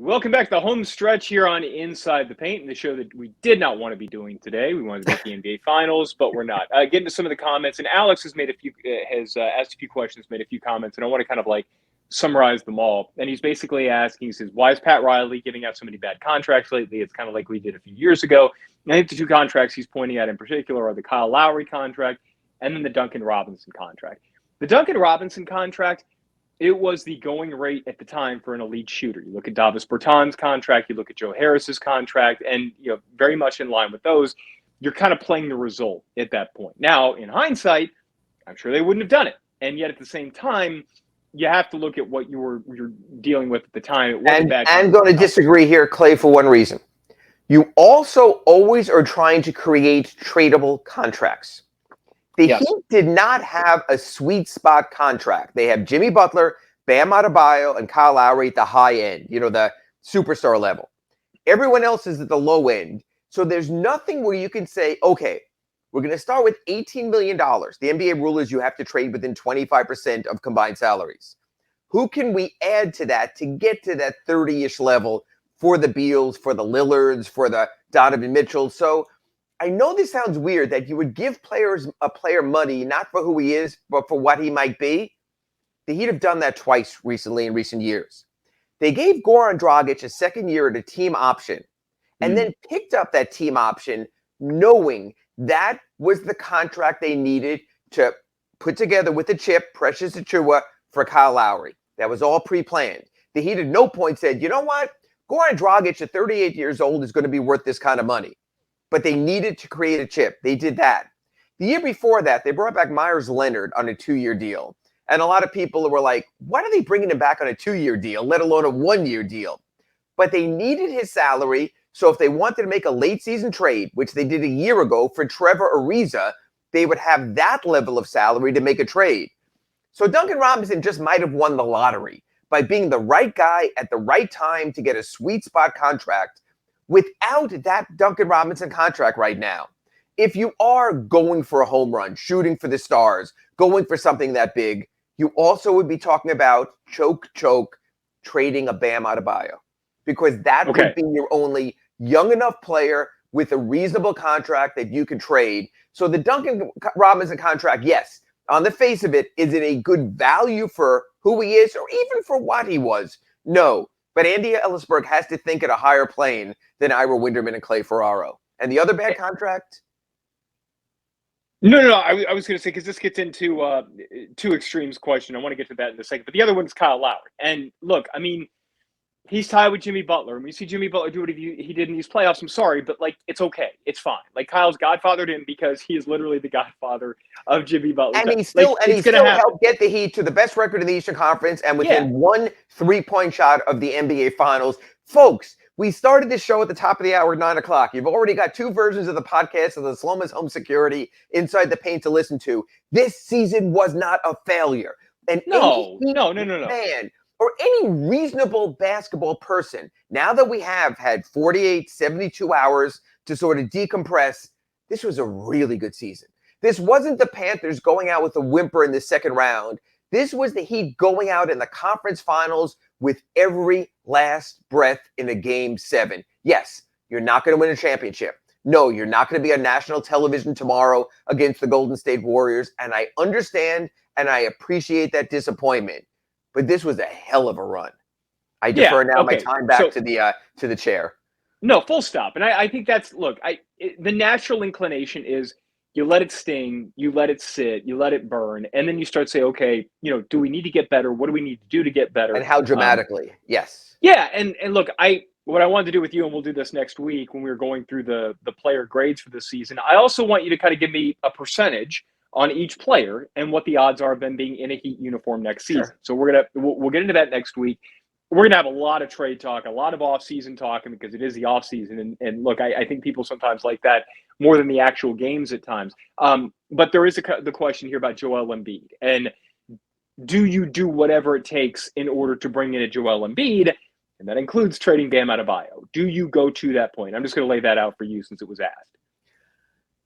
Welcome back to the home stretch here on Inside the Paint, the show that we did not want to be doing today. We wanted to make the NBA Finals, but we're not. Get into some of the comments, and Alex has made asked a few questions, made a few comments, and I want to kind of like summarize them all. And he's basically asking, he says, why is Pat Riley giving out so many bad contracts lately? It's kind of like we did a few years ago. And I think the two contracts he's pointing at in particular are the Kyle Lowry contract and then the Duncan Robinson contract. The Duncan Robinson contract, it was the going rate at the time for an elite shooter. You look at Davis Bertans' contract, you look at Joe Harris's contract, and very much in line with those, you're kind of playing the result at that point. Now, in hindsight, I'm sure they wouldn't have done it. And yet at the same time, you have to look at what you're dealing with at the time. It wasn't bad. I'm going to disagree here, Clay, for one reason. You also always are trying to create tradable contracts. The Heat did not have a sweet spot contract. They have Jimmy Butler, Bam Adebayo, and Kyle Lowry at the high end, the superstar level. Everyone else is at the low end. So there's nothing where you can say, okay, we're going to start with $18 million. The NBA rule is you have to trade within 25% of combined salaries. Who can we add to that to get to that 30-ish level for the Beals, for the Lillards, for the Donovan Mitchell? So I know this sounds weird that you would give a player money, not for who he is, but for what he might be. The Heat have done that twice recently in recent years. They gave Goran Dragic a second year at a team option and then picked up that team option knowing that was the contract they needed to put together with the chip, Precious Achiuwa, for Kyle Lowry. That was all pre-planned. The Heat at no point said, you know what? Goran Dragic at 38 years old is going to be worth this kind of money. But they needed to create a chip. They did that. The year before that, they brought back Myers Leonard on a 2-year deal. And a lot of people were like, why are they bringing him back on a 2-year deal, let alone a 1-year deal? But they needed his salary. So if they wanted to make a late season trade, which they did a year ago for Trevor Ariza, they would have that level of salary to make a trade. So Duncan Robinson just might have won the lottery by being the right guy at the right time to get a sweet spot contract. Without that Duncan Robinson contract right now, if you are going for a home run, shooting for the stars, going for something that big, you also would be talking about choke, trading a Bam Adebayo. Because that would be your only young enough player with a reasonable contract that you can trade. So the Duncan Robinson contract, yes, on the face of it, is it a good value for who he is or even for what he was? No. But Andy Ellisberg has to think at a higher plane than Ira Winderman and Clay Ferraro. And the other bad contract? No. I was going to say, because this gets into two extremes question. I want to get to that in a second. But the other one is Kyle Lowry. And look, I mean, he's tied with Jimmy Butler. When you see Jimmy Butler do what he did in these playoffs, I'm sorry, but it's okay. It's fine. Kyle's godfathered him because he is literally the godfather of Jimmy Butler. And he still helped get the Heat to the best record in the Eastern Conference and within one 3-point shot of the NBA Finals. Folks, we started this show at the top of the hour at 9 o'clock. You've already got 2 versions of the podcast of the Slomin's Home Security Inside the Paint to listen to. This season was not a failure. And no. Man, or any reasonable basketball person, now that we have had 48, 72 hours to sort of decompress, this was a really good season. This wasn't the Panthers going out with a whimper in the second round. This was the Heat going out in the conference finals with every last breath in a Game 7. Yes, you're not going to win a championship. No, you're not going to be on national television tomorrow against the Golden State Warriors. And I understand and I appreciate that disappointment. But this was a hell of a run. I defer my time back to the chair. No, full stop. And I think that's, look, the natural inclination is you let it sting, you let it sit, you let it burn, and then you start to say, okay, do we need to get better? What do we need to do to get better? And how dramatically? Yes. Yeah, and look, what I wanted to do with you, and we'll do this next week when we were going through the player grades for this season, I also want you to kind of give me a percentage on each player and what the odds are of them being in a Heat uniform next season. Sure. So we'll get into that next week. We're going to have a lot of trade talk, a lot of off-season talking because it is the off-season. And look, I think people sometimes like that more than the actual games at times. But there is the question here about Joel Embiid. And do you do whatever it takes in order to bring in a Joel Embiid? And that includes trading Bam Adebayo. Do you go to that point? I'm just going to lay that out for you since it was asked.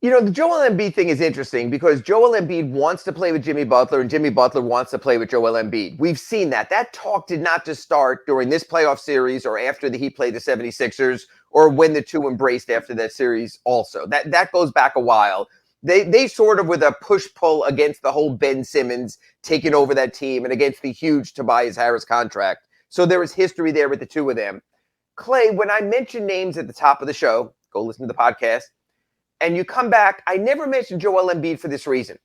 The Joel Embiid thing is interesting because Joel Embiid wants to play with Jimmy Butler and Jimmy Butler wants to play with Joel Embiid. We've seen that. That talk did not just start during this playoff series or after the Heat played the 76ers or when the two embraced after that series also. That goes back a while. They sort of with a push-pull against the whole Ben Simmons taking over that team and against the huge Tobias Harris contract. So there is history there with the two of them. Clay, when I mention names at the top of the show, go listen to the podcast, and you come back, I never mentioned Joel Embiid for this reason.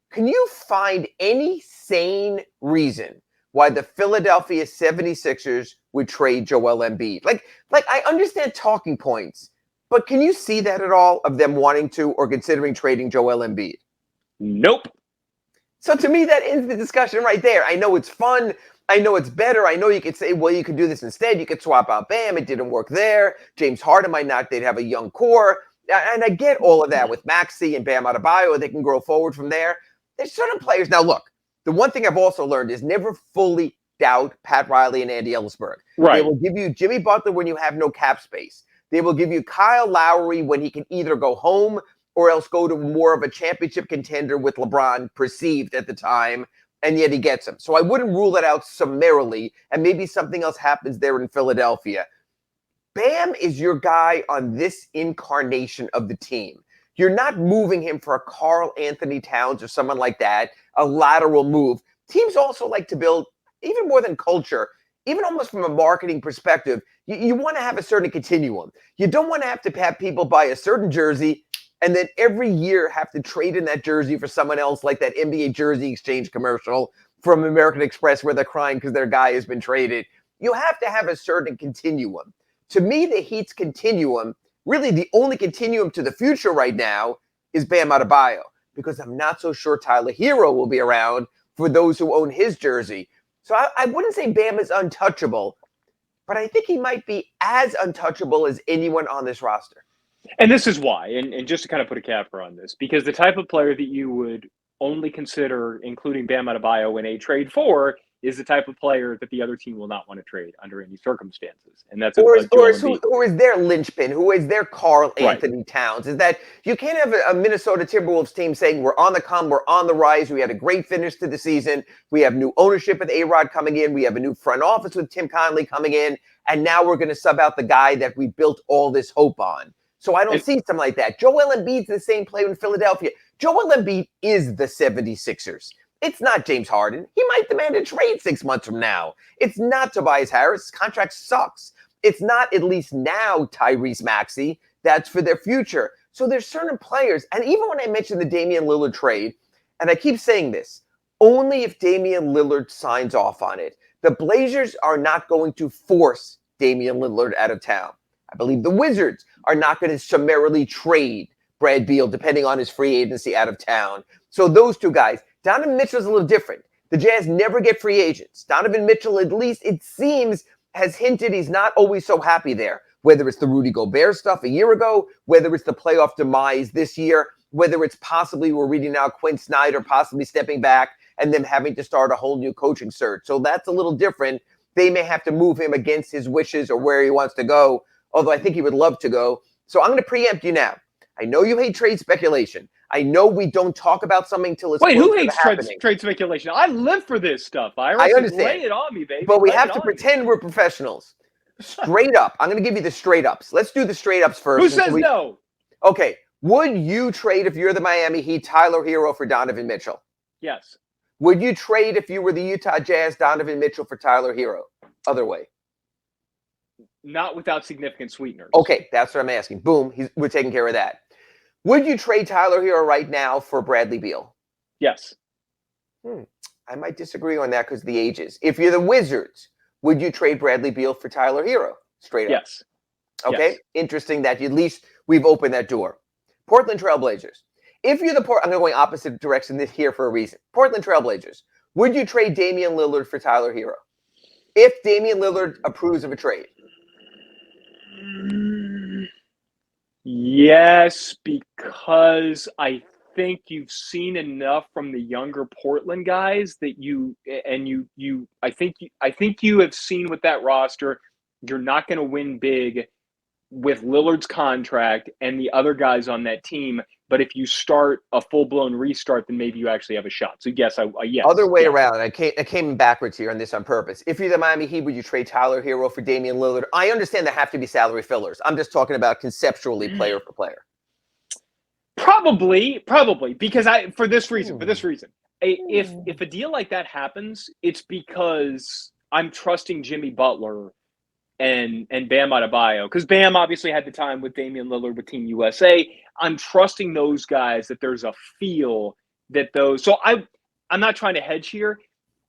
Can you find any sane reason why the Philadelphia 76ers would trade Joel Embiid? Like I understand talking points, but can you see that at all of them wanting to or considering trading Joel Embiid? Nope. So to me, that ends the discussion right there. I know it's fun. I know it's better. I know you could say, well, you could do this instead. You could swap out Bam. It didn't work there. James Harden might not. They'd have a young core. And I get all of that with Maxey and Bam Adebayo. They can grow forward from there. There's certain players. Now, look, the one thing I've also learned is never fully doubt Pat Riley and Andy Ellisberg. Right. They will give you Jimmy Butler when you have no cap space. They will give you Kyle Lowry when he can either go home or else go to more of a championship contender with LeBron perceived at the time, and yet he gets him. So I wouldn't rule it out summarily, and maybe something else happens there in Philadelphia. Bam is your guy on this incarnation of the team. You're not moving him for a Karl Anthony Towns or someone like that, a lateral move. Teams also like to build, even more than culture, even almost from a marketing perspective, you want to have a certain continuum. You don't want to have people buy a certain jersey and then every year have to trade in that jersey for someone else, like that NBA jersey exchange commercial from American Express where they're crying because their guy has been traded. You have to have a certain continuum. To me, the Heat's continuum, really the only continuum to the future right now, is Bam Adebayo, because I'm not so sure Tyler Hero will be around for those who own his jersey. So I wouldn't say Bam is untouchable, but I think he might be as untouchable as anyone on this roster. And this is why, and just to kind of put a capper on this, because the type of player that you would only consider including Bam Adebayo in a trade for is the type of player that the other team will not want to trade under any circumstances. And that's or is their linchpin, who is their Karl Anthony Towns, is that you can't have a Minnesota Timberwolves team saying we're on the come, we're on the rise, we had a great finish to the season, we have new ownership with A-Rod coming in, we have a new front office with Tim Connelly coming in, and now we're going to sub out the guy that we built all this hope on. So I don't see something like that. Joel Embiid's the same player in Philadelphia. Joel Embiid is the 76ers. It's not James Harden. He might demand a trade 6 months from now. It's not Tobias Harris. His contract sucks. It's not, at least now, Tyrese Maxey. That's for their future. So there's certain players, and even when I mentioned the Damian Lillard trade, and I keep saying this, only if Damian Lillard signs off on it. The Blazers are not going to force Damian Lillard out of town. I believe the Wizards are not going to summarily trade Brad Beal, depending on his free agency, out of town. So those two guys. Donovan Mitchell's a little different. The Jazz never get free agents. Donovan Mitchell, at least it seems, has hinted he's not always so happy there. Whether it's the Rudy Gobert stuff a year ago, whether it's the playoff demise this year, whether it's possibly, we're reading now, Quinn Snyder possibly stepping back and them having to start a whole new coaching search. So that's a little different. They may have to move him against his wishes or where he wants to go, although I think he would love to go. So I'm going to preempt you now. I know you hate trade speculation. I know we don't talk about something till it's who hates trade speculation? I live for this stuff. I understand. Lay it on me, baby. But we have to pretend we're professionals. Straight up. I'm going to give you the straight ups. Let's do the straight ups first. Who says no? Okay. Would you trade, if you're the Miami Heat, Tyler Hero for Donovan Mitchell? Yes. Would you trade, if you were the Utah Jazz, Donovan Mitchell for Tyler Hero? Other way. Not without significant sweeteners. Okay, that's what I'm asking. Boom, we're taking care of that. Would you trade Tyler Hero right now for Bradley Beal? Yes. I might disagree on that because of the ages. If you're the Wizards, would you trade Bradley Beal for Tyler Hero? Straight up. Yes. Okay, yes. Interesting that at least we've opened that door. Portland Trail Blazers. If you're I'm going opposite direction this here for a reason. Portland Trail Blazers. Would you trade Damian Lillard for Tyler Hero? If Damian Lillard approves of a trade. Yes, because I think you've seen enough from the younger Portland guys that I think you have seen with that roster, you're not going to win big with Lillard's contract and the other guys on that team. But if you start a full-blown restart, then maybe you actually have a shot. So yes, yes. Other way yes. around. I came backwards here on this on purpose. If you're the Miami Heat, would you trade Tyler Hero for Damian Lillard? I understand there have to be salary fillers. I'm just talking about conceptually player for player. Probably, because for this reason, if a deal like that happens, it's because I'm trusting Jimmy Butler and Bam Adebayo, because Bam obviously had the time with Damian Lillard with Team USA. I'm trusting those guys that there's a feel that those. So I'm not trying to hedge here.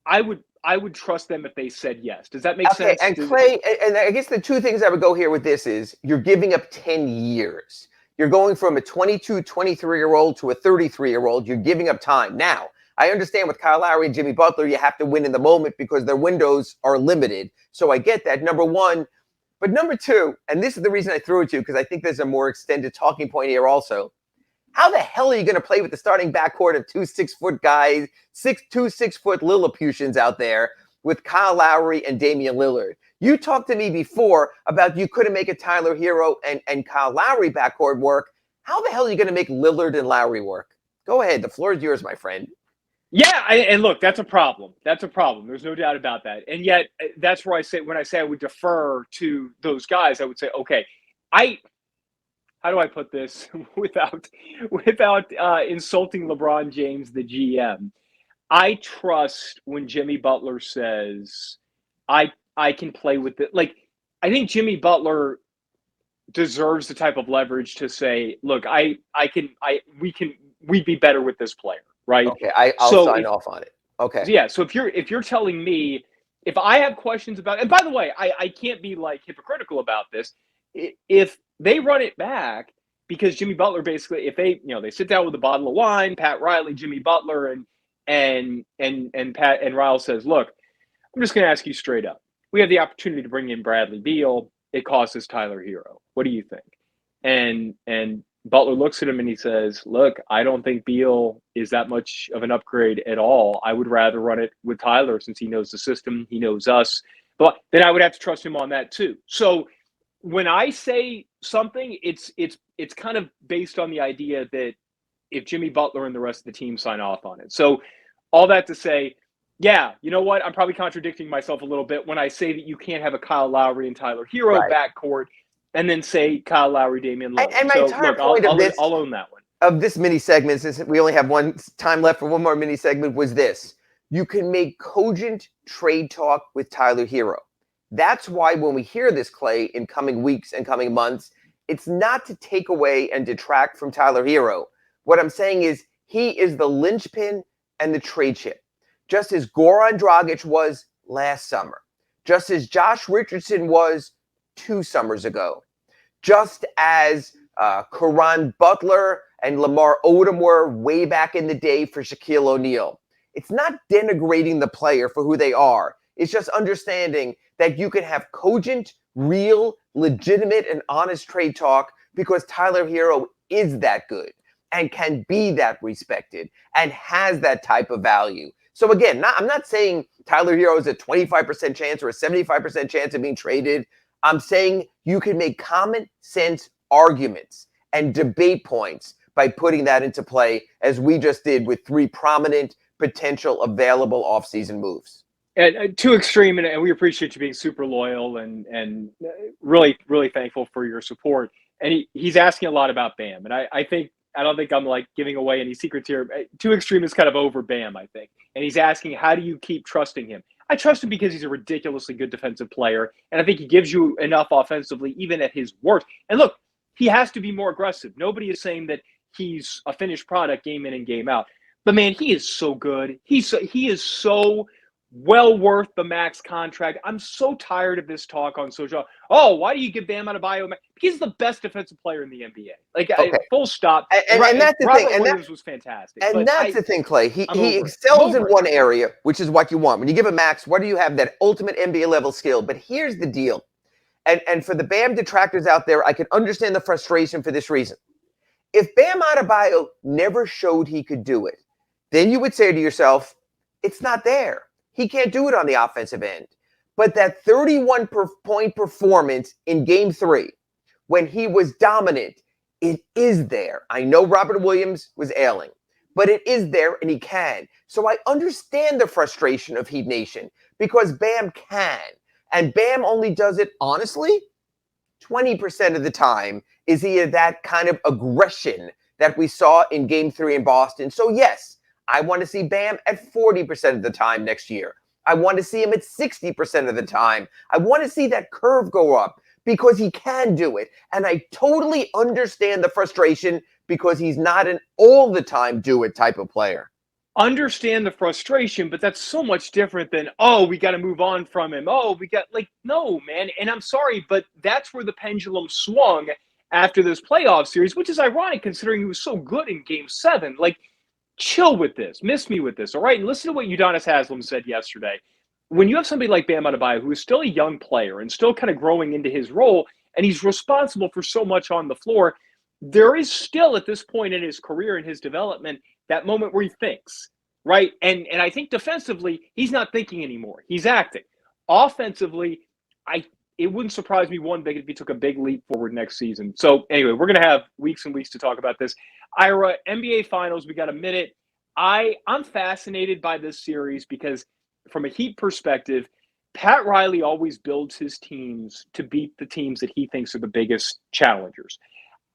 I would trust them if they said yes. Does that make sense? And Clay, and I guess the two things I would go here with this is you're giving up 10 years. You're going from a 22, 23-year-old to a 33-year-old. You're giving up time. Now, I understand with Kyle Lowry and Jimmy Butler, you have to win in the moment because their windows are limited. So I get that, number one. But number two, and this is the reason I threw it to you, because I think there's a more extended talking point here also. How the hell are you going to play with the starting backcourt of 2 6-foot guys, 2 6-foot Lilliputians out there with Kyle Lowry and Damian Lillard? You talked to me before about you couldn't make a Tyler Hero and Kyle Lowry backcourt work. How the hell are you going to make Lillard and Lowry work? Go ahead. The floor is yours, my friend. Yeah, and look, that's a problem. That's a problem. There's no doubt about that. And yet, that's where when I say I would defer to those guys, I would say, okay, how do I put this without insulting LeBron James, the GM? I trust when Jimmy Butler says, I can play with it. Like, I think Jimmy Butler deserves the type of leverage to say, look, we'd be better with this player. Right. Okay, I'll sign off on it. Okay. Yeah. So if you're telling me, if I have questions about, and by the way, I can't be like hypocritical about this. If they run it back, because Jimmy Butler basically, if they sit down with a bottle of wine, Pat Riley, Jimmy Butler, and Pat and Riley says, look, I'm just going to ask you straight up. We have the opportunity to bring in Bradley Beal. It costs us Tyler Hero. What do you think? And Butler looks at him and he says, look, I don't think Beal is that much of an upgrade at all. I would rather run it with Tyler since he knows the system, he knows us. But then I would have to trust him on that too. So when I say something, it's kind of based on the idea that if Jimmy Butler and the rest of the team sign off on it. So all that to say, yeah, you know what? I'm probably contradicting myself a little bit when I say that you can't have a Kyle Lowry and Tyler Hero backcourt and then say Kyle Lowry, Damian Lillard. And my entire point I'll own that one. Of this mini segment, since we only have one time left for one more mini segment, was this. You can make cogent trade talk with Tyler Hero. That's why when we hear this, Clay, in coming weeks and coming months, it's not to take away and detract from Tyler Hero. What I'm saying is he is the linchpin and the trade chip. Just as Goran Dragic was last summer. Just as Josh Richardson was 2 summers ago. Just as Caron Butler and Lamar Odom were way back in the day for Shaquille O'Neal. It's not denigrating the player for who they are. It's just understanding that you can have cogent, real, legitimate, and honest trade talk because Tyler Hero is that good and can be that respected and has that type of value. So again, I'm not saying Tyler Hero is a 25% chance or a 75% chance of being traded. I'm saying you can make common sense arguments and debate points by putting that into play, as we just did with 3 prominent potential available offseason moves. And too extreme, and we appreciate you being super loyal and really, really thankful for your support. And he's asking a lot about Bam, and I don't think I'm like giving away any secrets here. Too extreme is kind of over Bam, I think. And he's asking, how do you keep trusting him? I trust him because he's a ridiculously good defensive player, and I think he gives you enough offensively, even at his worst. And look, he has to be more aggressive. Nobody is saying that he's a finished product game in and game out. But man, he is so good. He is so well worth the max contract. I'm so tired of this talk on social. Oh, why do you give Bam Adebayo? He's the best defensive player in the NBA. Like, full stop. And that's the Robert thing. And Williams was fantastic. And that's the thing, Clay. He excels in one area, which is what you want. When you give a max, what do you have? That ultimate NBA level skill. But here's the deal. And for the Bam detractors out there, I can understand the frustration for this reason. If Bam Adebayo never showed he could do it, then you would say to yourself, it's not there. He can't do it on the offensive end. But that 31-point performance in Game 3, when he was dominant. It is there. I know Robert Williams was ailing, but it is there and he can. So I understand the frustration of Heat Nation because Bam can. And Bam only does it, honestly, 20% of the time is he that kind of aggression that we saw in Game 3 in Boston. So yes, I want to see Bam at 40% of the time next year. I want to see him at 60% of the time. I want to see that curve go up because he can do it. And I totally understand the frustration because he's not an all-the-time do-it type of player. Understand the frustration, but that's so much different than, oh, we got to move on from him. Oh, we got, like, no, man. And I'm sorry, but that's where the pendulum swung after this playoff series, which is ironic considering he was so good in Game 7. Like, chill with this. Miss me with this, all right? And listen to what Udonis Haslem said yesterday. When you have somebody like Bam Adebayo, who is still a young player and still kind of growing into his role, and he's responsible for so much on the floor, there is still, at this point in his career and his development, that moment where he thinks, right? And I think defensively, he's not thinking anymore. He's acting. Offensively, it wouldn't surprise me one bit if he took a big leap forward next season. So anyway, we're going to have weeks and weeks to talk about this. Ira, NBA Finals, we got a minute. I'm fascinated by this series because from a Heat perspective, Pat Riley always builds his teams to beat the teams that he thinks are the biggest challengers.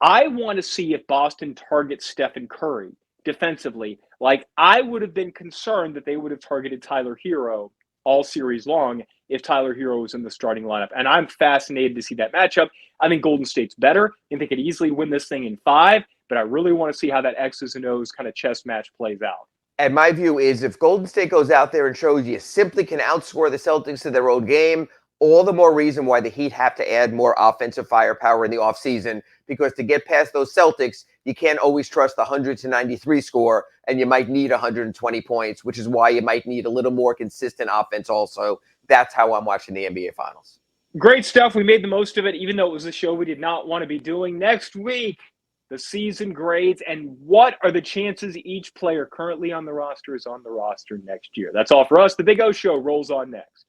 I want to see if Boston targets Stephen Curry defensively. Like, I would have been concerned that they would have targeted Tyler Hero all series long if Tyler Hero was in the starting lineup. And I'm fascinated to see that matchup. I think Golden State's better. I think they could easily win this thing in 5, but I really want to see how that X's and O's kind of chess match plays out. And my view is if Golden State goes out there and shows you simply can outscore the Celtics to their own game, all the more reason why the Heat have to add more offensive firepower in the offseason, because to get past those Celtics, you can't always trust the 100-93 score, and you might need 120 points, which is why you might need a little more consistent offense also. That's how I'm watching the NBA Finals. Great stuff. We made the most of it, even though it was a show we did not want to be doing. Next week, the season grades and what are the chances each player currently on the roster is on the roster next year. That's all for us. The Big O Show rolls on next.